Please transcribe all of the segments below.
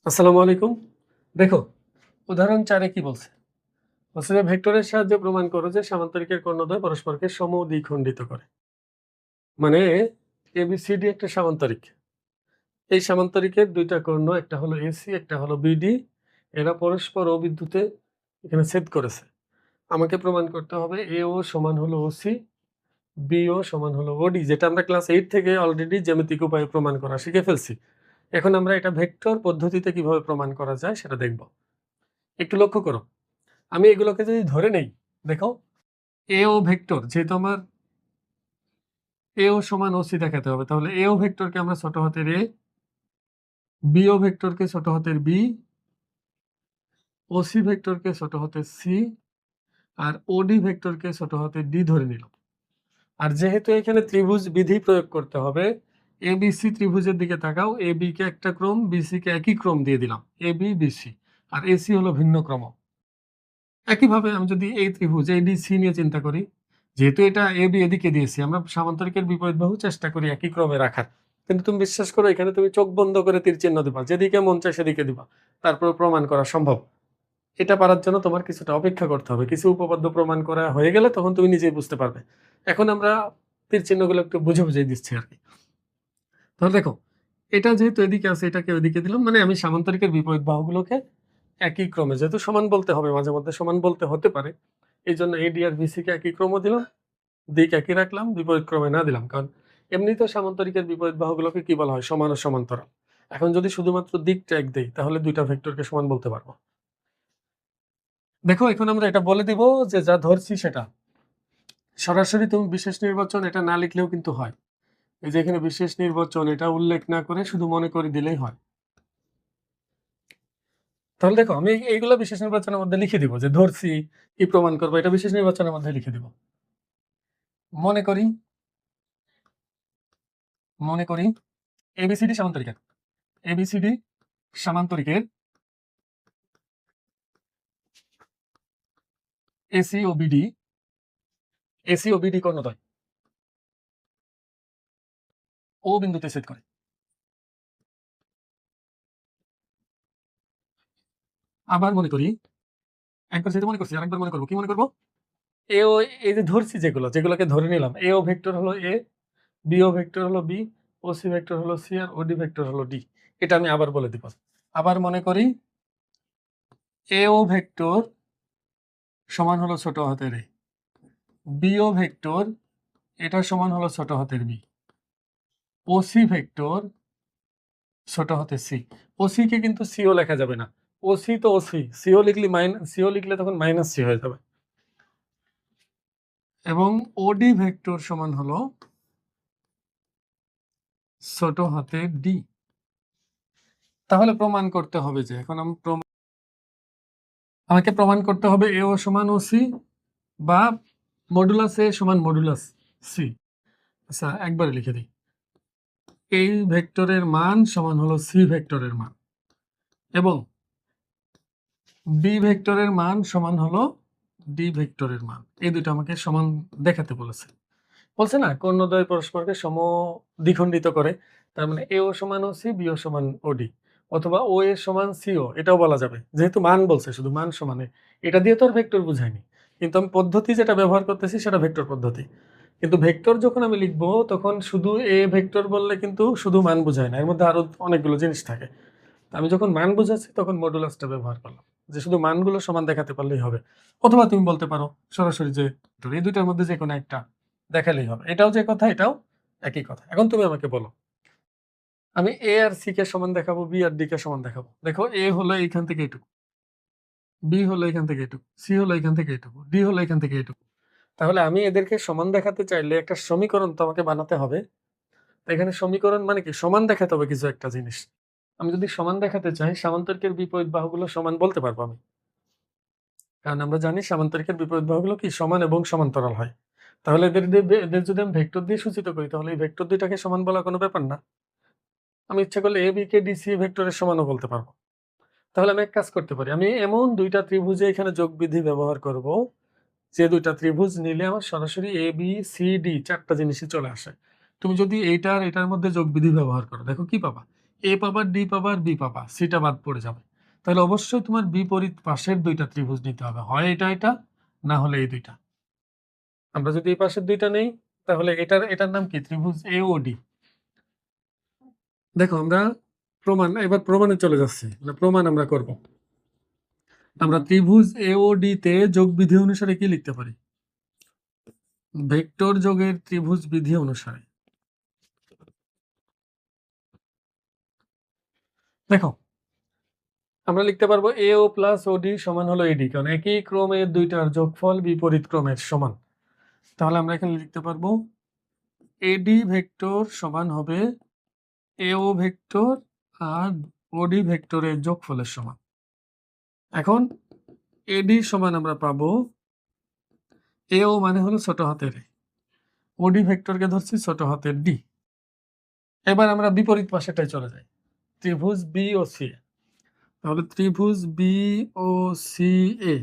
আসসালামু আলাইকুম। দেখো, উদাহরণ ৪ এ কি বলছে? বলছে যে ভেক্টরের সাহায্যে প্রমাণ করো যে সামান্তরিকের কর্ণদ্বয় পরস্পরকে সমদ্বিখণ্ডিত করে। মানে ABCD একটা সামান্তরিক। এই সামান্তরিকের ২ টা কর্ণ, একটা হলো AC, একটা হলো BD। এরা পরস্পর অবিদ্যুতে এখানে ছেদ করেছে। আমাকে প্রমাণ করতে হবে AO সমান হলো OC, BO সমান হলো OD, যেটা আমরা ক্লাস 8 থেকে অলরেডি জ্যামিতিক উপায়ে প্রমাণ করা শিখে ফেলছি। এখন আমরা এটা ভেক্টর পদ্ধতিতে কিভাবে প্রমাণ করা যায় সেটা দেখব। একটু লক্ষ্য করো। আমি এগুলোকে যদি ধরে নেই, দেখো এও ভেক্টর, যেহেতু আমার এও সমান ওসি দেখাতে হবে, তাহলে এও ভেক্টরকে আমরা ছোট হাতের এ, বিও ভেক্টরকে ছোট হাতের বি, ওসি ভেক্টরকে ছোট হাতের সি, আর ওডি ভেক্টরকে ছোট হাতের ডি ধরে নিলাম। আর যেহেতু এখানে ত্রিভুজ বিধি প্রয়োগ করতে হবে, এ বি সি ত্রিভুজের দিকে তাকাও, এ বি কে একটা ক্রম, বিসি কে একই ক্রম দিয়ে দিলাম, A B BC, R AC হলো ভিন্ন ক্রম। একইভাবে আমি যদি এই ত্রিভুজ এডিসি নিয়ে চিন্তা করি, যেহেতু এটা এ বি এদিকে দিয়েছি, আমরা সামান্তরিকের বিপরীত বাহু চেষ্টা করি একই ক্রমে রাখার। কিন্তু তুমি বিশ্বাস করো, এখানে তুমি চোখ বন্ধ করে তীর চিহ্ন দিবা, যেদিকে মন চায় সেদিকে দিবা, তারপরে প্রমাণ করা সম্ভব। এটা পারার জন্য তোমার কিছুটা অপেক্ষা করতে হবে। কিছু উপপাদ্য প্রমাণ করা হয়ে গেলে তখন তুমি নিজেই বুঝতে পারবে। এখন আমরা তীর চিহ্নগুলো একটু বুঝে বুঝে দিচ্ছি আর কি। তাহলে দেখো, এটা যেহেতু এদিকে আছে, এটাকে ওইদিকে দিলাম, মানে আমি সামান্তরিকের বিপরীত বাহুগুলোকে একই ক্রমে, যেহেতু সমান বলতে হবে, মাঝে মধ্যে সমান বলতে হতে পারে, এই জন্য এডি আর বিসি কে একই ক্রম দিলাম, দিক একই রাখলাম, বিপরীত ক্রমে না দিলাম, কারণ এমনিতে সামান্তরিকের বিপরীত বাহুগুলোকে কি বলা হয়? সমান ও সমান্তরাল। এখন যদি শুধুমাত্র দিকটা এক দেই, তাহলে দুইটা ভেক্টরকে সমান বলতে পারবো। দেখো, এখন আমরা এটা বলে দিব যে যা ধরছি সেটা। সরাসরি তুমি বিশেষ নির্বাচন এটা না লিখলেও কিন্তু হয়। এই যে এখানে বিশেষ নির্বাচন, এটা উল্লেখ না করে শুধু মনে করে দিলেই হয়। তাহলে দেখো, আমি এইগুলো বিশেষ নির্বাচনের মধ্যে লিখে দিব, যে ধরছি কি প্রমাণ করবো, এটা বিশেষ নির্বাচনের মধ্যে লিখে দিব। মনে করি মনে করি এবিসিডি সামান্তরিকের, এবিসিডি সামান্তরিকের এসি ও বিডি, এসি ও বিডি কর্ণদ্বয় ও বিন্দুতে ছেদ করে। আবার মনে করি, একবার যেহেতু মনে করছি আরেকবার মনে করবো। কি মনে করবো? এ ও, এই যে ধরছি যেগুলোকে ধরে নিলাম, এ ও ভেক্টর হলো এ, বি ও ভেক্টর হলো বি, ও সি ভেক্টর হলো সি, আর ওডি ভেক্টর হলো ডি। এটা আমি আবার বলে দিব। আবার মনে করি এ ও ভেক্টর সমান হলো ছোট হাতের এ, বি ও ভেক্টর এটা সমান হলো ছোট হাতের বি, ও সি ভেক্টর ছোট হাতের সি। ওসি কে কিন্তু সিও লেখা যাবে না, ওসি তো ওসি, সিও লিখলে তখন মাইনাস সি হয়ে যাবে। এবং ওডি ভেক্টর সমান হলো ছোট হাতে ডি। তাহলে প্রমাণ করতে হবে যে, এখন আমাকে প্রমাণ করতে হবে এ ও সমান ও সি, বা মডুলাস এ সমান মডুলাস সি। আচ্ছা, একবারে লিখে দিই, এই ভেক্টরের মান সমান হলো সি ভেক্টরের মান, এবং বি ভেক্টরের মান সমান হলো ডি ভেক্টরের মান। এই দুটো আমাকে সমান দেখাতে বলেছে। বলছে না, কর্ণদ্বয় পরস্পরকে দ্বিখণ্ডিত করে। তার মানে এ ও সমান ও সি, বি ও সমান ও ডি, অথবা ও এ সমান সি ও, এটাও বলা যাবে, যেহেতু মান বলছে, শুধু মান সমানে। এটা দিয়ে তো আর ভেক্টর বুঝায়নি, কিন্তু আমি পদ্ধতি যেটা ব্যবহার করতেছি সেটা ভেক্টর পদ্ধতি। কিন্তু ভেক্টর যখন আমি লিখবো, তখন শুধু এ ভেক্টর বললে কিন্তু শুধু মান বুঝায় না, এর মধ্যে আরো অনেকগুলো জিনিস থাকে। আমি যখন মান বুঝাচ্ছি তখন মডুলাসটা ব্যবহার করলাম, যে শুধু মানগুলো সমান দেখাতে পারলেই হবে। অথবা তুমি বলতে পারো সরাসরি যে এই দুইটার মধ্যে যে কোনো একটা দেখালেই হবে। এটাও যে কথা, এটাও একই কথা। এখন তুমি আমাকে বলো, আমি এ আর সি কে সমান দেখাবো, বি আর ডি কে সমান দেখাবো। দেখো, এ হলো এইখান থেকে এইটুকু, বি হলো এখান থেকে এইটুকু, সি হলো এখান থেকে এইটুকু, ডি হলো এখান থেকে এইটুকু। তাহলে আমি এদেরকে সমান দেখাতে চাইলে একটা সমীকরণ তো আমাকে বানাতে হবে। তো এখানে সমীকরণ মানে কি? সমান দেখাতে হবে কিছু একটা জিনিস। আমি যদি সমান দেখাতে চাই, সামান্তরিকের বিপরীত বাহুগুলো সমান বলতে পারবো আমি, কারণ আমরা জানি সামান্তরিকের বিপরীত বাহুগুলো কি? সমান এবং সমান্তরাল হয়। তাহলে এদের যদি আমি ভেক্টর দিয়ে সূচিত করি, তাহলে এই ভেক্টর দুইটাকে সমান বলা কোনো ব্যাপার না। আমি ইচ্ছা করলে A B K D C ভেক্টরের সমানও বলতে পারবো। তাহলে আমি এক কাজ করতে পারি, আমি এমন দুইটা ত্রিভুজে এখানে যোগ বিধি ব্যবহার করব, যে দুইটা ত্রিভুজ নিলে আমার সরাসরি এ বি সি ডি চারটা জিনিসই চলে আসে। তুমি যদি এইটার এটার মধ্যে যোগ বিধি ব্যবহার করো, দেখো কি পাবা? এ পাবার, ডি পাবার, বি পাবা, সিটা বাদ পড়ে যাবে। তাহলে অবশ্যই তোমার বিপরীত পাশের দুইটা ত্রিভুজ নিতে হবে, হয় এটা না হলে এই দুইটা। আমরা যদি এই পাশের দুইটা নেই তাহলে এটার নাম কি? ত্রিভুজ এ ও ডি। দেখো আমরা এবার প্রমাণে চলে যাচ্ছি, মানে প্রমাণ আমরা করব। আমরা ত্রিভুজ এ ও ডি তে যোগ বিধি অনুসারে কি লিখতে পারি? ভেক্টর যোগের ত্রিভুজ বিধি অনুসারে। দেখো আমরা লিখতে পারবো এ ও প্লাস ও ডি সমান হলো এডি, কারণ একই ক্রমের দুইটার যোগফল বিপরীত ক্রমের সমান। তাহলে আমরা এখানে লিখতে পারবো এডি ভেক্টর সমান হবে এ ও ভেক্টর আর ওডি ভেক্টরের যোগফলের সমান। এখন এডি সমান আমরা পাবো, এ ও মানে হলো ছোট হাতের এ, ওডি ভেক্টরকে ধরছি ছোট হাতের ডি। এবার আমরা বিপরীত পাশেটাই চলে যাই, ত্রিভুজ বি ও সি। তাহলে ত্রিভুজ বি ও সি এ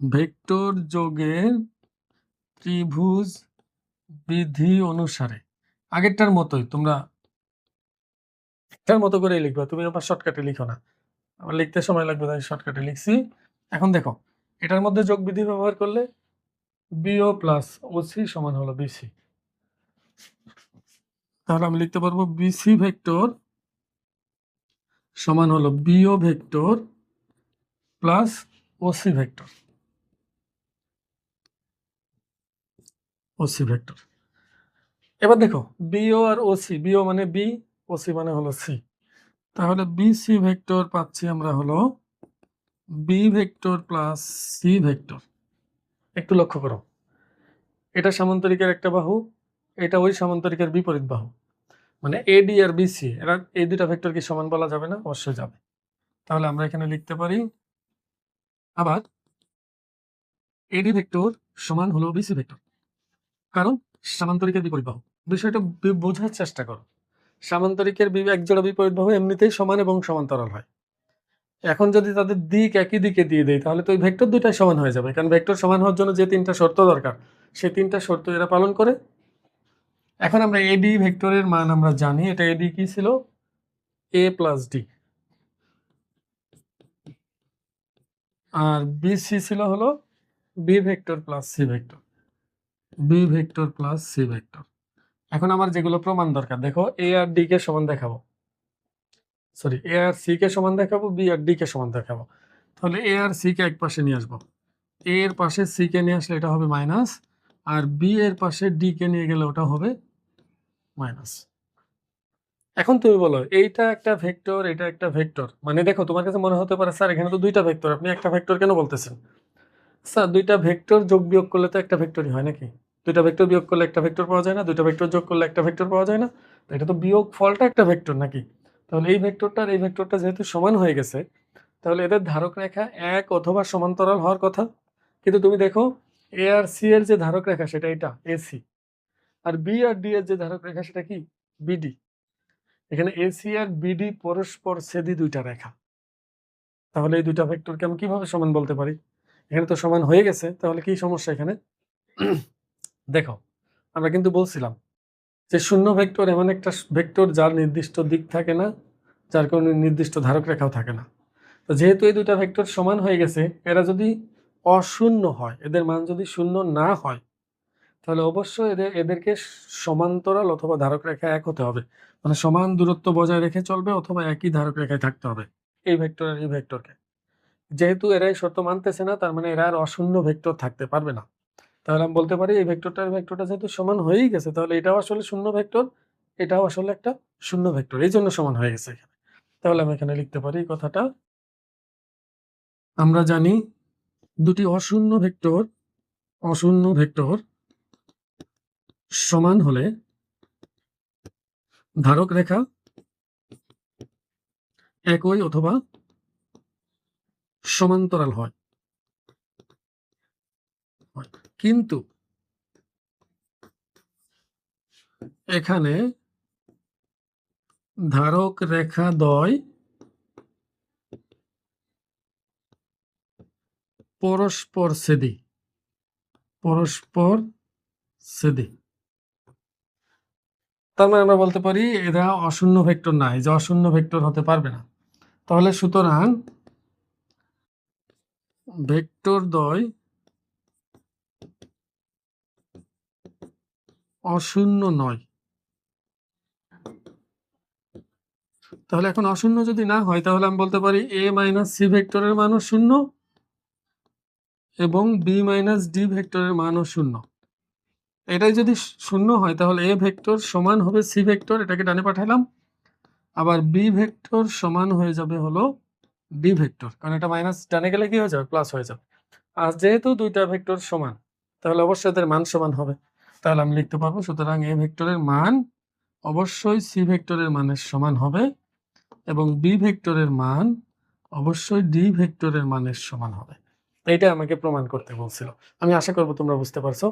ভেক্টর যোগের ত্রিভুজ বিধি অনুসারে আগেরটার মতোই তোমরা একটার মতো করে লিখবা, তুমি আবার শর্টকাটে লিখো না, আমার লিখতে সময় লাগবে তাই শর্টকাটে লিখছি। এখন দেখো এটার মধ্যে যোগ বিধি ব্যবহার করলে বিও প্লাস ওসি সমান হলো বিসি। তাহলে আমি লিখতে পারবো বিসি ভেক্টর সমান হলো BO vector plus OC vector. OC vector. এবার দেখো বিও আর ওসি, বিও মানে বি, ওসি মানে হলো সি। তাহলে বিসি ভেক্টর পাচ্ছি আমরা হলো B vector plus C vector. একটু লক্ষ্য করো, এটা সামান্তরিকের একটা বাহু, এটা ওই সামান্তরিকের বিপরীত বাহু, মানে এডি আর বিসি এরা এই দুটা ভেক্টর কি সমান বলা যাবে না? অবশ্যই যাবে। তাহলে আমরা এখানে লিখতে পারি আবার এডি ভেক্টর সমান হলো বিসি ভেক্টর, কারণ সামান্তরিকের বিপরীত বাহু। বিষয়টা বোঝার চেষ্টা করো, সামান্তরিকের একজোড়া বিপরীত বাহু এমনিতেই সমান এবং সমান্তরাল হয়। এখন যদি তাদের দিক একই দিকে দিয়ে দেয় তাহলে তো ওই ভেক্টর দুটাই সমান হয়ে যাবে, কারণ ভেক্টর সমান হওয়ার জন্য যে তিনটা শর্ত দরকার সেই তিনটা শর্ত এরা পালন করে। এখন আমরা এডি ভেক্টরের মান আমরা জানি, এটা এডি কি ছিল? এ প্লাস ডি, আর বিসি ছিল হলো B vector plus C vector, B vector plus C vector. এখন আমার যেগুলো প্রমাণ দরকার, দেখো এ আর ডি কে সমান দেখাবো, সরি এ আর সি কে সমান দেখাবো, বি আর ডি কে সমান দেখাবো। তাহলে এ আর সি কে এক পাশে নিয়ে আসবো, এ এর পাশে সি কে নিয়ে আসলে এটা হবে মাইনাস, আর বি এর পাশে ডি কে নিয়ে গেলে ওটা হবে মাইনাস। এখন তুমি বলো এইটা একটা ভেক্টর, এটা একটা ভেক্টর, মানে দেখো তোমার কাছে মনে হতে পারে স্যার এখানে তো দুইটা ভেক্টর, আপনি একটা ভেক্টর কেন বলতেছেন? স্যার দুইটা ভেক্টর যোগ বিয়োগ করলে তো একটা ভেক্টরই হয় নাকি? দুইটা ভেক্টর বিয়োগ করলে একটা ভেক্টর পাওয়া যায় না? দুইটা ভেক্টর যোগ করলে একটা ভেক্টর পাওয়া যায় না? তো এটা তো বিয়োগ ফলটা একটা ভেক্টর নাকি? তাহলে এই ভেক্টরটা আর এই ভেক্টরটা যেহেতু সমান হয়ে গেছে, তাহলে এদের ধারক রেখা এক অথবা সমান্তরাল হওয়ার কথা। কিন্তু তুমি দেখো এ আর সি এর যে ধারক রেখা সেটা এটা এসি, আর বি আর ডি এর যে ধারক রেখা সেটা কি? বিডি। এখানে এসি আর বিডি পরস্পর ছেদি দুইটা রেখা, তাহলে এই দুইটা ভেক্টরকে আমি কিভাবে সমান বলতে পারি? এখানে তো সমান হয়ে গেছে, তাহলে কি সমস্যা এখানে? দেখো আমরা কিন্তু বলছিলাম যে শূন্য ভেক্টর এমন একটা ভেক্টর যার নির্দিষ্ট দিক থাকে না, যার কোনো নির্দিষ্ট ধারক রেখাও থাকে না। তো যেহেতু এই দুইটা ভেক্টর সমান হয়ে গেছে, এরা যদি অশূন্য হয়, এদের মান যদি শূন্য না হয়, তাহলে অবশ্যই এদেরকে সমান্তরাল অথবা ধারক রেখা এক হতে হবে, মানে সমান দূরত্ব বজায় রেখে চলবে অথবা একই ধারক রেখায় থাকতে হবে এই ভেক্টর আর এই ভেক্টরকে। যেহেতু এরাই শর্ত মানতেছে না, তার মানে এরা আর অশূন্য ভেক্টর থাকতে পারবে না। তাহলে আমি বলতে পারি এই ভেক্টরটা যেহেতু সমান হয়েই গেছে, তাহলে এটাও আসলে শূন্য ভেক্টর, এটাও আসলে একটা শূন্য ভেক্টর, এই জন্য সমান হয়ে গেছে এখানে। তাহলে আমি এখানে লিখতে পারি কথাটা, আমরা জানি দুটি অশূন্য ভেক্টর সমান হলে ধারক রেখা একই অথবা সমান্তরাল হয়। কিন্তু এখানে ধারক রেখা দ্বয় পরস্পর ছেদি, তার মানে আমরা বলতে পারি এরা অশূন্য ভেক্টর না, এই যে অশূন্য ভেক্টর হতে পারবে না। তাহলে সুতরাং ভেক্টর দ্বয় অশূন্য নয়। তাহলে এখন অশূন্য যদি না হয় তাহলে আমি বলতে পারি a মাইনাস সি ভেক্টরের মানও শূন্য এবং b মাইনাস ডি ভেক্টরের মানও শূন্য। এটাই যদি শূন্য হয় তাহলে a ভেক্টর সমান হবে সি ভেক্টর, এটাকে ডানে পাঠালাম। আবার b ভেক্টর সমান হয়ে যাবে হলো ডি ভেক্টর, কারণ এটা মাইনাস ডানে গেলে কি হয়ে যাবে, প্লাস হয়ে যাবে। আর যেহেতু দুইটা ভেক্টর সমান তাহলে অবশ্যই এদের মান সমান হবে। তাহলে আমি লিখতে পারবো সুতরাং a ভেক্টরের মান অবশ্যই সি ভেক্টরের মানের সমান হবে এবং বি ভেক্টরের মান অবশ্যই ডি ভেক্টরের মানের সমান হবে। এইটা আমাকে প্রমাণ করতে বলছিল। আমি আশা করব তোমরা বুঝতে পারছো।